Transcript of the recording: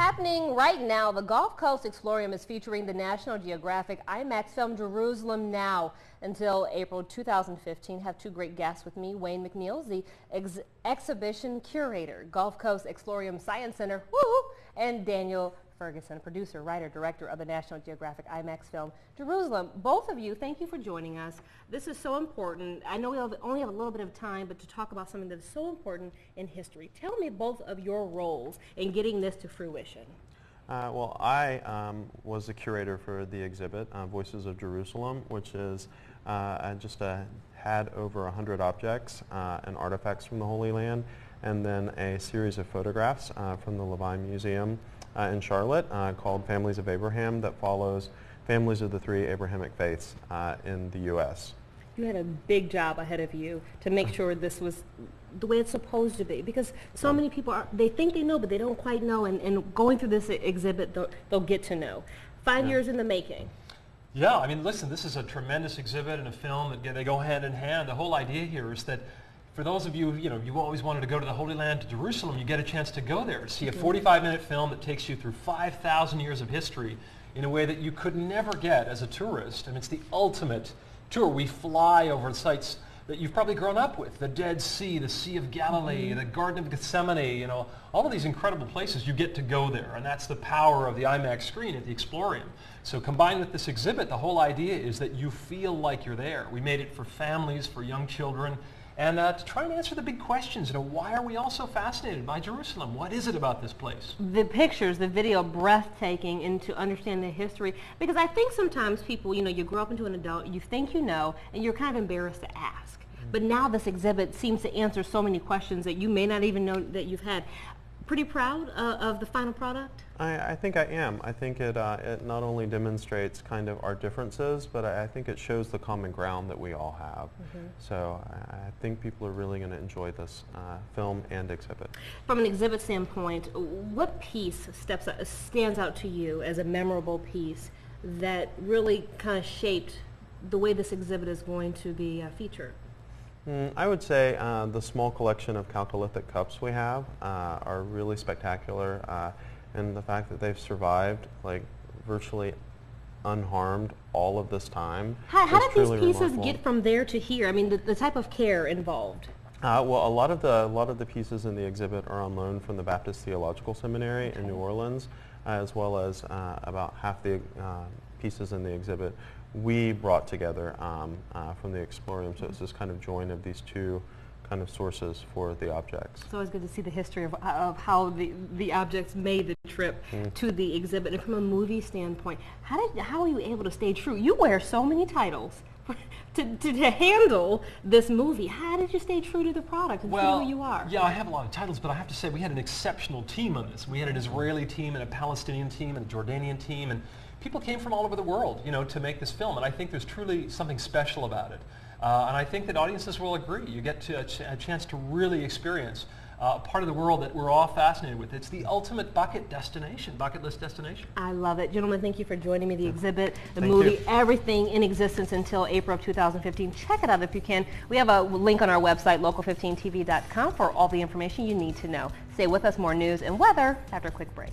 happening right now. The Gulf Coast Exploreum is featuring the National Geographic IMAX film Jerusalem Now until April 2015. Have two great guests with me. Wayne McNeil, the exhibition curator, Gulf Coast Exploreum Science Center, woo, and Daniel Ferguson, producer, writer, director of the National Geographic IMAX film Jerusalem. Both of you, thank you for joining us. This is so important. I know we only have a little bit of time, but to talk about something that is so important in history. Tell me both of your roles in getting this to fruition. Well, I was the curator for the exhibit, Voices of Jerusalem, which is had over 100 objects and artifacts from the Holy Land, and then a series of photographs from the Levine Museum in Charlotte called Families of Abraham that follows families of the three Abrahamic faiths in the U.S. You had a big job ahead of you to make sure this was the way it's supposed to be, because so many people they think they know, but they don't quite know, and going through this exhibit, they'll get to know. 5 years in the making. Yeah, I mean, listen, this is a tremendous exhibit and a film that they go hand in hand. The whole idea here is that for those of you, you've always wanted to go to the Holy Land, to Jerusalem, you get a chance to go there, to see a 45-minute film that takes you through 5,000 years of history in a way that you could never get as a tourist. I mean, it's the ultimate tour. We fly over sites that you've probably grown up with, the Dead Sea, the Sea of Galilee, the Garden of Gethsemane, all of these incredible places, you get to go there, and that's the power of the IMAX screen at the Exploreum. So combined with this exhibit, the whole idea is that you feel like you're there. We made it for families, for young children, and to try and answer the big questions. Why are we all so fascinated by Jerusalem? What is it about this place? The pictures, the video, breathtaking, and to understand the history. Because I think sometimes people, you grow up into an adult, you think you know, and you're kind of embarrassed to ask. But now this exhibit seems to answer so many questions that you may not even know that you've had. Pretty proud of the final product? I think I am. I think it not only demonstrates kind of our differences, but I think it shows the common ground that we all have. So I think people are really going to enjoy this film and exhibit. From an exhibit standpoint, what piece stands out to you as a memorable piece that really kind of shaped the way this exhibit is going to be featured? I would say the small collection of chalcolithic cups we have are really spectacular, and the fact that they've survived virtually unharmed all of this time. How did these pieces get from there to here? I mean, the type of care involved. Well, a lot of the pieces in the exhibit are on loan from the Baptist Theological Seminary in New Orleans, as well as about half the pieces in the exhit we brought together from the Exploreum. So it's this kind of join of these two kind of sources for the objects. It's always good to see the history of how the objects made the trip to the exhibit. And from a movie standpoint, how are you able to stay true? You wear so many titles to handle this movie. How did you stay true to the product and who you are? Yeah, I have a lot of titles, but I have to say we had an exceptional team on this. We had an Israeli team and a Palestinian team and a Jordanian team, and people came from all over the world, to make this film, and I think there's truly something special about it. And I think that audiences will agree. You get a chance to really experience part of the world that we're all fascinated with. It's the ultimate bucket list destination. I love it. Gentlemen, thank you for joining me. The exhibit, the movie, everything in existence until April of 2015. Check it out if you can. We have a link on our website, local15tv.com, for all the information you need to know. Stay with us, more news and weather after a quick break.